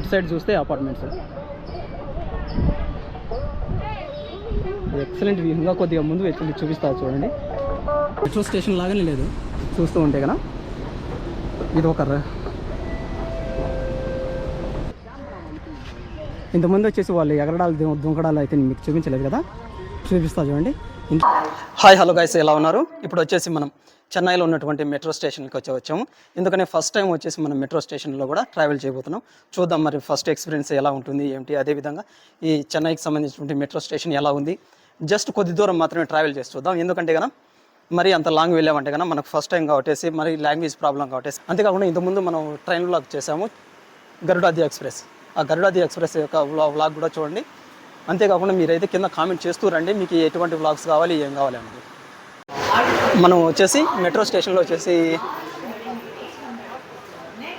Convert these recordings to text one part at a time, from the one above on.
ఇటు సైడ్ చూస్తే apartments. Excellent view. ఇంకా కొద్దిగా ముందు వచ్చి చూపిస్తా చూడండి. మెట్రో స్టేషన్ లాగానే లేదు చూస్తూ ఉంటే కదా. ఇది ఒక ఇంతకుముందు వచ్చేసి వాళ్ళు ఎగరడాలు దుంకడాలు అయితే మీకు చూపించలేదు కదా, చూపిస్తా చూడండి. హాయ్ హలో గైస్, ఎలా ఉన్నారు? ఇప్పుడు వచ్చేసి మనం చెన్నైలో ఉన్నటువంటి మెట్రో స్టేషన్కి వచ్చాము. ఎందుకని ఫస్ట్ టైం వచ్చేసి మనం మెట్రో స్టేషన్లో కూడా ట్రావెల్ చేయబోతున్నాం. చూద్దాం మరి ఫస్ట్ ఎక్స్పీరియన్స్ ఎలా ఉంటుంది ఏమిటి, అదేవిధంగా ఈ చెన్నైకి సంబంధించినటువంటి మెట్రో స్టేషన్ ఎలా ఉంది. జస్ట్ కొద్ది దూరం మాత్రమే ట్రావెల్ చేసి చూద్దాం. ఎందుకంటే కన్నా మరి అంత లాంగ్ వెళ్ళామంటే కన్నా మనకు ఫస్ట్ టైం కాబట్టి మరి లాంగ్వేజ్ ప్రాబ్లం కాబట్టి. అంతేకాకుండా ఇంతకుముందు మనం ట్రైన్ వ్లాగ్ చేసాము, గరుడాది ఎక్స్ప్రెస్. ఆ గరుడాది ఎక్స్ప్రెస్ యొక్క వ్లాగ్ కూడా చూడండి. అంతేకాకుండా మీరైతే కింద కామెంట్ చేస్తూ రండి మీకు ఎటువంటి వ్లాగ్స్ కావాలి, ఏం కావాలి అనేది. మనం వచ్చేసి మెట్రో స్టేషన్లో వచ్చేసి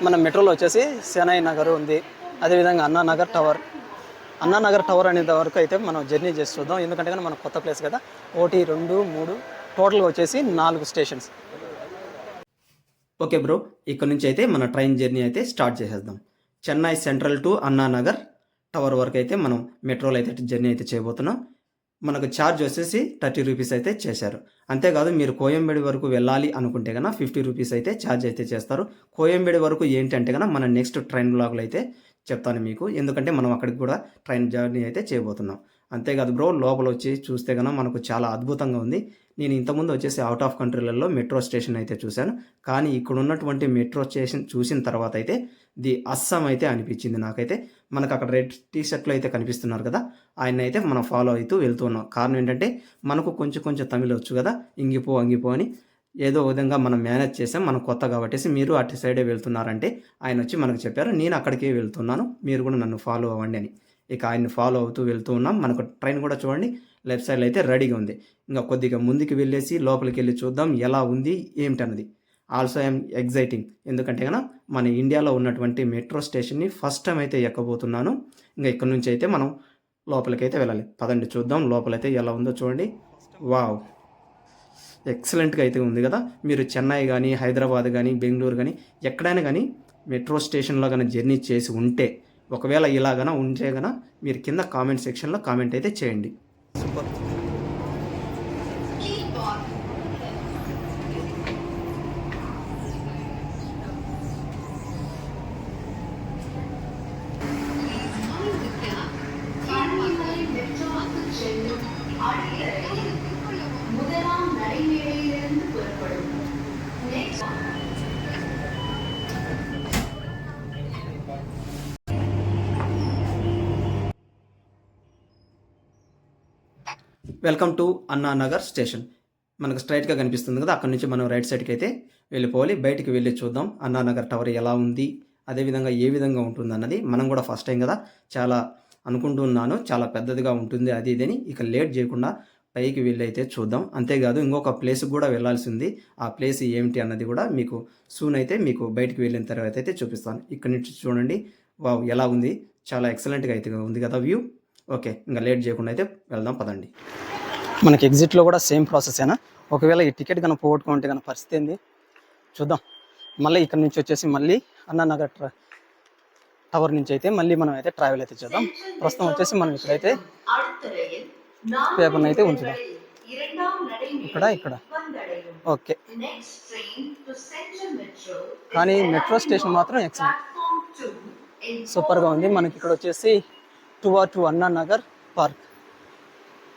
మన మెట్రోలో వచ్చేసి శనై నగర్ ఉంది, అదేవిధంగా అన్నానగర్ టవర్. అన్నానగర్ టవర్ అనే వరకు అయితే మనం జర్నీ చేసి చూద్దాం. ఎందుకంటే కానీ మన కొత్త ప్లేస్ కదా. 1 2 3 టోటల్గా వచ్చేసి 4 స్టేషన్స్. ఓకే బ్రో, ఇక్కడ నుంచి అయితే మన ట్రైన్ జర్నీ అయితే స్టార్ట్ చేసేద్దాం. Chennai central to Anna Nagar tower వరకు అయితే మనం మెట్రోలో అయితే జర్నీ అయితే చేయబోతున్నాం. మనకు ఛార్జ్ వచ్చేసి 30 రూపీస్ అయితే చేశారు. అంతేకాదు మీరు కోయంబేడు వరకు వెళ్ళాలి అనుకుంటే కన్నా 50 రూపీస్ అయితే ఛార్జ్ అయితే చేస్తారు. కోయంబేడు వరకు ఏంటంటే కన్నా మన నెక్స్ట్ ట్రైన్ బ్లాగ్లో అయితే చెప్తాను మీకు, ఎందుకంటే మనం అక్కడికి కూడా ట్రైన్ జర్నీ అయితే చేయబోతున్నాం. అంతేకాదు బ్రో, లోపల వచ్చి చూస్తే కన్నా మనకు చాలా అద్భుతంగా ఉంది. నేను ఇంతకుముందు వచ్చేసి అవుట్ ఆఫ్ కంట్రీలలో మెట్రో స్టేషన్ అయితే చూశాను, కానీ ఇక్కడ ఉన్నటువంటి మెట్రో స్టేషన్ చూసిన తర్వాత అయితే ది అస్సాం అయితే అనిపించింది నాకైతే. మనకు అక్కడ రెడ్ టీ షర్ట్లో అయితే కనిపిస్తున్నారు కదా, ఆయన అయితే మనం ఫాలో అవుతూ వెళ్తున్నాం. కారణం ఏంటంటే మనకు కొంచెం తమిళ వచ్చు కదా, ఇంగిపో అంగిపో అని ఏదో విధంగా మనం మేనేజ్ చేసాం. మనం కొత్త కాబట్టి మీరు అటు సైడే వెళ్తున్నారంటే ఆయన వచ్చి మనకు చెప్పారు, నేను అక్కడికే వెళ్తున్నాను, మీరు కూడా నన్ను ఫాలో అవ్వండి అని. ఇక ఆయన్ని ఫాలో అవుతూ వెళ్తూ ఉన్నాం. మనకు ట్రైన్ కూడా చూడండి లెఫ్ట్ సైడ్లో అయితే రెడీగా ఉంది. ఇంకా కొద్దిగా ముందుకు వెళ్ళేసి లోపలికి వెళ్ళి చూద్దాం ఎలా ఉంది ఏమిటన్నది. ఆల్సో ఐఎమ్ ఎగ్జైటింగ్, ఎందుకంటే కన్నా మన ఇండియాలో ఉన్నటువంటి మెట్రో స్టేషన్ని ఫస్ట్ టైం అయితే ఎక్కబోతున్నాను. ఇంకా ఇక్కడ నుంచి అయితే మనం లోపలికి అయితే వెళ్ళాలి. పదండి చూద్దాం లోపలైతే ఎలా ఉందో చూడండి. వావ్, ఎక్సలెంట్గా అయితే ఉంది కదా. మీరు చెన్నై కానీ హైదరాబాద్ కానీ బెంగళూరు కానీ ఎక్కడైనా కానీ మెట్రో స్టేషన్లో కానీ జర్నీ చేసి ఉంటే, ఒకవేళ ఇలాగన ఉంటే కన్నా మీరు కింద కామెంట్ సెక్షన్లో కామెంట్ అయితే చేయండి. Super. Welcome to Anna Nagar station. మనకు స్ట్రైట్గా కనిపిస్తుంది కదా, అక్కడ నుంచి మనం రైట్ సైడ్కి అయితే వెళ్ళిపోవాలి. బయటికి వెళ్ళి చూద్దాం అన్నానగర్ టవర్ ఎలా ఉంది, అదేవిధంగా ఏ విధంగా ఉంటుంది అన్నది. మనం కూడా ఫస్ట్ టైం కదా, చాలా అనుకుంటున్నాను చాలా పెద్దదిగా ఉంటుంది అది ఇదని. ఇక లేట్ చేయకుండా పైకి వెళ్ళి అయితే చూద్దాం. అంతేకాదు ఇంకొక ప్లేస్కి కూడా వెళ్ళాల్సి ఉంది. ఆ ప్లేస్ ఏమిటి అన్నది కూడా మీకు సూన్ అయితే మీకు బయటికి వెళ్ళిన తర్వాత అయితే చూపిస్తాను. ఇక్కడ నుంచి చూడండి, వావ్ ఎలా ఉంది, చాలా ఎక్సలెంట్గా అయితే ఉంది కదా వ్యూ. ఓకే, ఇంకా లేట్ చేయకుండా అయితే వెళ్దాం పదండి. మనకి ఎగ్జిట్లో కూడా సేమ్ ప్రాసెసేనా? ఒకవేళ ఈ టికెట్ కనుక పోగొట్టుకుంటే కనుక పరిస్థితి ఏంది చూద్దాం. మళ్ళీ ఇక్కడ నుంచి వచ్చేసి మళ్ళీ అన్నానగర్ టవర్ నుంచి అయితే మళ్ళీ మనం అయితే ట్రావెల్ అయితే చేద్దాం. ప్రస్తుతం వచ్చేసి మనం ఇక్కడైతే పేపర్ని అయితే ఉంచుదాం. ఇక్కడ ఓకే. కానీ మెట్రో స్టేషన్ మాత్రం ఎక్సలెంట్, సూపర్గా ఉంది. మనకి ఇక్కడ వచ్చేసి 2 అన్నానగర్ పార్క్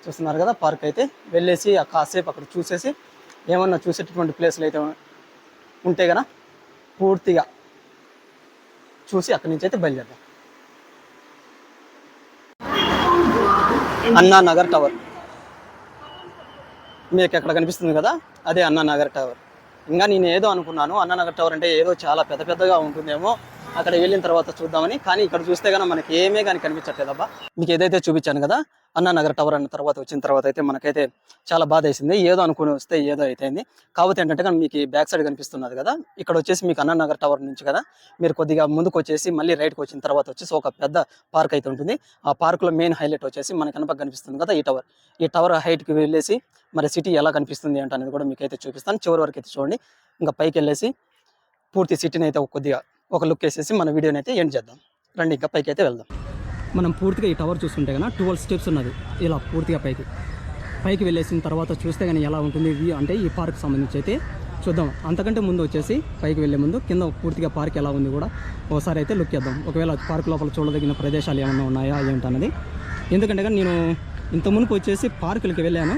చూస్తున్నారు కదా. పార్క్ అయితే వెళ్ళేసి కాసేపు అక్కడ చూసేసి ఏమన్నా చూసేటటువంటి ప్లేస్లు అయితే ఉంటే కదా పూర్తిగా చూసి అక్కడి నుంచి అయితే బయలుదేరదాం. అన్నానగర్ టవర్ మీకు ఎక్కడ కనిపిస్తుంది కదా, అదే అన్నానగర్ టవర్. ఇంకా నేను ఏదో అనుకున్నాను అన్నానగర్ టవర్ అంటే ఏదో చాలా పెద్దగా ఉంటుందేమో, అక్కడ వెళ్ళిన తర్వాత చూద్దామని. కానీ ఇక్కడ చూస్తే కన్నా మనకి ఏమే కానీ కనిపించట్లేదబ్బా. మీకు ఏదైతే చూపించాను కదా అన్నానగర్ టవర్ అన్న తర్వాత వచ్చిన తర్వాత అయితే మనకైతే చాలా బాధ వేసింది. ఏదో అనుకుని వస్తే ఏదో అయితే అయింది. కాకపోతే ఏంటంటే కానీ మీకు బ్యాక్ సైడ్ కనిపిస్తున్నది కదా, ఇక్కడ వచ్చేసి మీకు అన్నానగర్ టవర్ నుంచి కదా మీరు కొద్దిగా ముందుకు వచ్చేసి మళ్ళీ రైట్కి వచ్చిన తర్వాత వచ్చేసి ఒక పెద్ద పార్క్ అయితే ఉంటుంది. ఆ పార్క్లో మెయిన్ హైలైట్ వచ్చేసి మనకి కనపక కనిపిస్తుంది కదా ఈ టవర్ హైట్కి వెళ్ళేసి మరి సిటీ ఎలా కనిపిస్తుంది అంటే అనేది కూడా మీకు అయితే చూపిస్తాను. చివరి వరకు అయితే చూడండి. ఇంకా పైకి వెళ్ళేసి పూర్తి సిటీని అయితే కొద్దిగా ఒక లుక్ వేసేసి మన వీడియోని అయితే ఎండ్ చేద్దాం. రండి ఇంకా పైకి అయితే వెళ్దాం. మనం పూర్తిగా ఈ టవర్ చూస్తుంటే కన్నా 12 స్టెప్స్ ఉన్నది ఇలా పూర్తిగా పైకి వెళ్ళేసిన తర్వాత చూస్తే కానీ ఎలా ఉంటుంది వ్యూ అంటే ఈ పార్క్ సంబంధించి అయితే చూద్దాం. అంతకంటే ముందు వచ్చేసి పైకి వెళ్ళే ముందు కింద పూర్తిగా పార్క్ ఎలా ఉంది కూడా ఒకసారి అయితే లుక్ చేద్దాం. ఒకవేళ పార్క్ లోపల చూడదగిన ప్రదేశాలు ఏమైనా ఉన్నాయా ఏంటన్నది. ఎందుకంటే కానీ నేను ఇంత మునుపు వచ్చేసి పార్కులకి వెళ్ళాను,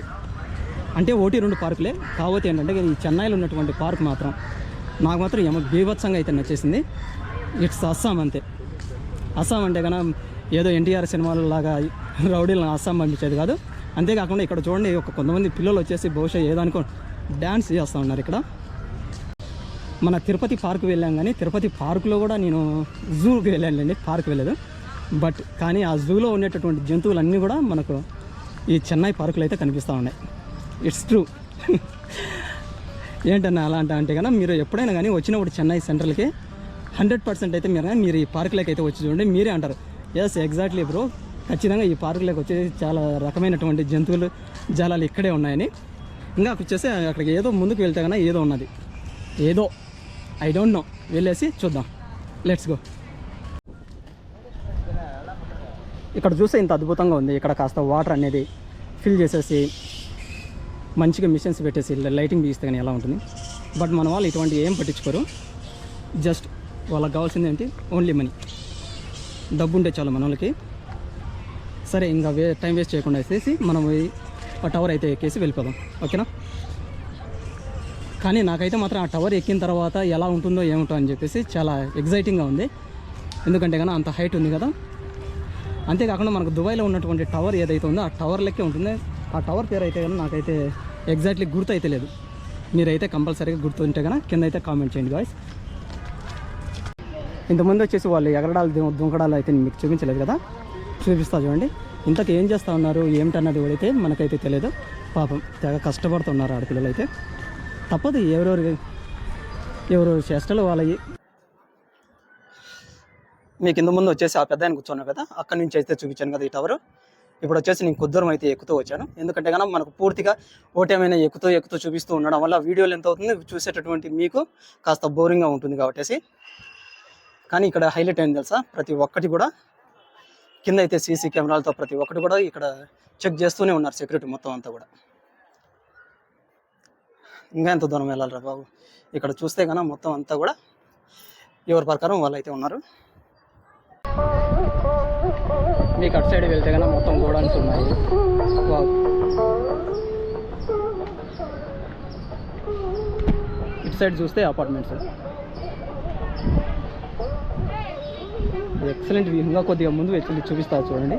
అంటే 1-2 పార్కులే. కాకపోతే ఏంటంటే ఈ చెన్నైలో ఉన్నటువంటి పార్క్ మాత్రం నాకు మాత్రం బీభత్సంగా అయితే నచ్చేసింది. ఇట్స్ అస్సాం అంతే. అస్సాం అంటే కన్నా ఏదో ఎన్టీఆర్ సినిమాలలాగా రౌడీలను అస్సాం పంపించేది కాదు. అంతేకాకుండా ఇక్కడ చూడండి కొంతమంది పిల్లలు వచ్చేసి బహుశా ఏదో అనుకో డ్యాన్స్ చేస్తూ ఉన్నారు ఇక్కడ. మన తిరుపతి పార్క్ వెళ్ళాం కానీ తిరుపతి పార్కులో కూడా నేను జూకి వెళ్ళానండి, పార్క్ వెళ్ళలేదు. కానీ ఆ జూలో ఉండేటటువంటి జంతువులన్నీ కూడా మనకు ఈ చెన్నై పార్కులో అయితే కనిపిస్తూ ఉన్నాయి. It's true. ఏంటన్నా అలా అంటే కన్నా మీరు ఎప్పుడైనా కానీ వచ్చినప్పుడు చెన్నై సెంట్రల్కి 100% అయితే మీరు ఈ పార్కులోకి అయితే వచ్చి చూడండి, మీరే అంటారు ఎస్ ఎగ్జాక్ట్లీ బ్రో, ఖచ్చితంగా ఈ పార్కులోకి వచ్చేసి చాలా రకమైనటువంటి జంతువులు జాలాలు ఇక్కడే ఉన్నాయని. ఇంకా వచ్చేసి అక్కడికి ఏదో ముందుకు వెళ్తే కన్నా ఏదో ఉన్నది, ఏదో ఐ డోంట్ నో, వెళ్ళేసి చూద్దాం. Let's go. ఇక్కడ చూస్తే ఇంత అద్భుతంగా ఉంది. ఇక్కడ కాస్త వాటర్ అనేది ఫిల్ చేసేసి మంచిగా మిషన్స్ పెట్టేసి లైటింగ్ బిగిస్తే కానీ ఎలా ఉంటుంది. బట్ మన వాళ్ళు ఇటువంటి ఏం పట్టించుకోరు. జస్ట్ వాళ్ళకి కావాల్సింది ఏంటి, ఓన్లీ మనీ, డబ్బు ఉంటే చాలు మన వాళ్ళకి. సరే ఇంకా టైం వేస్ట్ చేయకుండా వేసేసి మనం ఆ టవర్ అయితే ఎక్కేసి వెళ్ళిపోదాం, ఓకేనా. కానీ నాకైతే మాత్రం ఆ టవర్ ఎక్కిన తర్వాత ఎలా ఉంటుందో ఏముంటుందో అని చెప్పేసి చాలా ఎగ్జైటింగ్గా ఉంది. ఎందుకంటే కానీ అంత హైట్ ఉంది కదా. అంతేకాకుండా మనకు దుబాయ్లో ఉన్నటువంటి టవర్ ఏదైతే ఉందో ఆ టవర్ లెక్కే ఉంటుంది. ఆ టవర్ పేరు అయితే కానీ నాకైతే ఎగ్జాక్ట్లీ గుర్తు అయితే లేదు. మీరైతే కంపల్సరీగా గుర్తుంటే కన్నా కింద అయితే కామెంట్ చేయండి గాయ్స్. ఇంతకుముందు వచ్చేసి వాళ్ళు ఎగరడాలు దుంకడాలు అయితే మీకు చూపించలేదు కదా, చూపిస్తా చూడండి. ఇంతకు ఏం చేస్తూ ఉన్నారు ఏమిటన్నది కూడా మనకైతే తెలియదు. పాపం తెగ కష్టపడుతున్నారు ఆడపిల్లలు అయితే. తప్పదు, ఎవరు చేష్టలు వాళ్ళవి. మీకు ఇంత ముందు వచ్చేసి ఆ పెద్ద ఆయన కూర్చున్నాను కదా, అక్కడి నుంచి అయితే చూపించాను కదా ఈ టవర్. ఇప్పుడు వచ్చేసి నేను కొద్దిరం అయితే ఎక్కుతూ వచ్చాను. ఎందుకంటే కనుక మనకు పూర్తిగా ఓటేమైనా ఎక్కుతూ చూపిస్తూ ఉండడం వల్ల వీడియోలు ఎంత అవుతుంది చూసేటటువంటి మీకు కాస్త బోరింగ్గా ఉంటుంది కాబట్టి. కానీ ఇక్కడ హైలైట్ అయింది తెలుసా, ప్రతి ఒక్కటి కూడా కింద అయితే సీసీ కెమెరాలతో ప్రతి ఒక్కటి కూడా ఇక్కడ చెక్ చేస్తూనే ఉన్నారు, సెక్యూరిటీ మొత్తం అంతా కూడా. ఇంకా ఎంత దూరం వెళ్ళాలిరా బాబు. ఇక్కడ చూస్తే కన్నా మొత్తం అంతా కూడా ఎవరి ప్రకారం వాళ్ళు అయితే ఉన్నారు. మీకు అటు సైడ్ వెళ్తే కన్నా మొత్తం గోడౌన్స్ ఉన్నాయి. ఇటు సైడ్ చూస్తే అపార్ట్మెంట్స్. Excellent view. ఇంకా కొద్దిగా ముందు వచ్చి చూపిస్తారు చూడండి.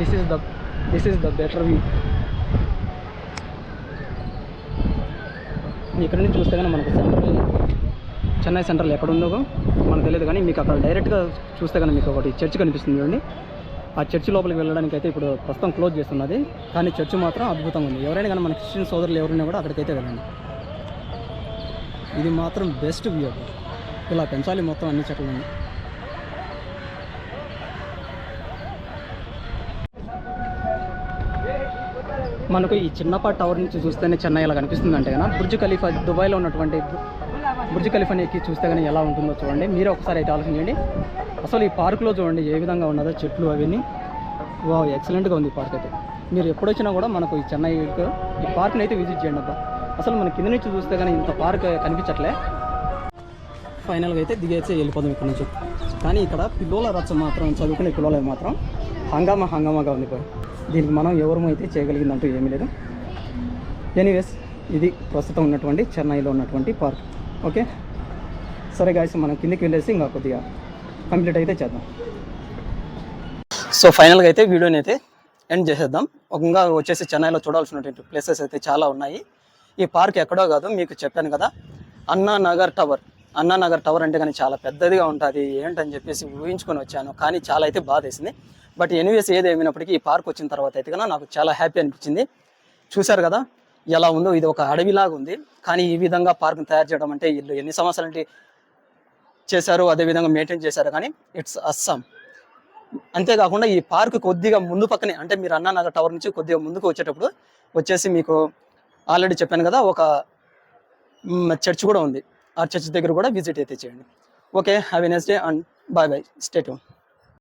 This is the better view. ఇక్కడ నుంచి చూస్తే కానీ మనకు చెన్నై సెంట్రల్ ఎక్కడ ఉందో మనకు తెలియదు. కానీ మీకు అక్కడ డైరెక్ట్గా చూస్తే కానీ మీకు ఒకటి చర్చ్ కనిపిస్తుంది చూడండి. ఆ చర్చి లోపలికి వెళ్ళడానికి అయితే ఇప్పుడు ప్రస్తుతం క్లోజ్ చేస్తున్నది. కానీ చర్చి మాత్రం అద్భుతంగా ఉంది. ఎవరైనా కానీ మన క్రిస్టియన్ సోదరులు ఎవరైనా కూడా అక్కడికైతే వెళ్ళండి. ఇది మాత్రం బెస్ట్ వ్యూ. ఇలా పెంచాలి మొత్తం అన్ని చెట్లని. మనకు ఈ చిన్నపాటి టవర్ నుంచి చూస్తేనే చెన్నై ఎలా కనిపిస్తుంది అంటే కన్నా బుర్జ్ ఖలీఫా, దుబాయ్లో ఉన్నటువంటి బుర్జ్ ఖలీఫాని ఎక్కి చూస్తే కానీ ఎలా ఉంటుందో చూడండి. మీరే ఒకసారి అయితే ఆలోచించండి. అసలు ఈ పార్కులో చూడండి ఏ విధంగా ఉన్నదో, చెట్లు అవన్నీ. వా ఎక్సలెంట్గా ఉంది ఈ పార్క్ అయితే. మీరు ఎప్పుడొచ్చినా కూడా మనకు ఈ చెన్నై ఈ పార్క్ని అయితే విజిట్ చేయండి అబ్బా. అసలు మన కింద నుంచి చూస్తే కానీ ఇంత పార్క్ కనిపించట్లే. ఫైనల్గా అయితే దిగేసి వెళ్ళిపోదాం ఇక్కడ నుంచి. కానీ ఇక్కడ పిల్లల రచ్చ మాత్రం, చదువుకునే పిల్లలకి మాత్రం హంగామాగా ఉంది. దీనికి మనం ఎవరము అయితే చేయగలిగిందంటూ ఏమీ లేదు. ఎనీవేస్ ఇది ప్రస్తుతం ఉన్నటువంటి చెన్నైలో ఉన్నటువంటి పార్క్. ఓకే సరే గాయస్, మనం కిందికి వెళ్ళేసి ఇంకా కొద్దిగా కంప్లీట్ అయితే చేద్దాం. సో ఫైనల్గా అయితే వీడియోని అయితే ఎండ్ చేసేద్దాం. ఇంకా వచ్చేసి చెన్నైలో చూడాల్సినటువంటి ప్లేసెస్ అయితే చాలా ఉన్నాయి. ఈ పార్క్ ఎక్కడో కాదు, మీకు చెప్పాను కదా, అన్నానగర్ టవర్. అన్నానగర్ టవర్ అంటే కానీ చాలా పెద్దదిగా ఉంటుంది ఏంటని చెప్పేసి ఊహించుకొని వచ్చాను. కానీ చాలా అయితే బాధ వేసింది. బట్ ఎనీవేస్ ఏది ఏమైనప్పటికీ ఈ పార్క్ వచ్చిన తర్వాత అయితే కన్నా నాకు చాలా హ్యాపీ అనిపించింది. చూశారు కదా ఎలా ఉందో, ఇది ఒక అడవిలాగా ఉంది. కానీ ఈ విధంగా పార్క్ని తయారు చేయడం అంటే వీళ్ళు ఎన్ని సంవత్సరాలు చేశారు, అదేవిధంగా మెయింటైన్ చేశారు. కానీ ఇట్స్ అస్సాం. అంతేకాకుండా ఈ పార్క్ కొద్దిగా ముందు పక్కనే, అంటే మీరు అన్నానగర్ టవర్ నుంచి కొద్దిగా ముందుకు వచ్చేటప్పుడు వచ్చేసి మీకు ఆల్రెడీ చెప్పాను కదా, ఒక చర్చ్ కూడా ఉంది. ఆ చర్చ్ దగ్గర కూడా విజిట్ అయితే చేయండి. Okay, have a nice day and bye bye, stay tune.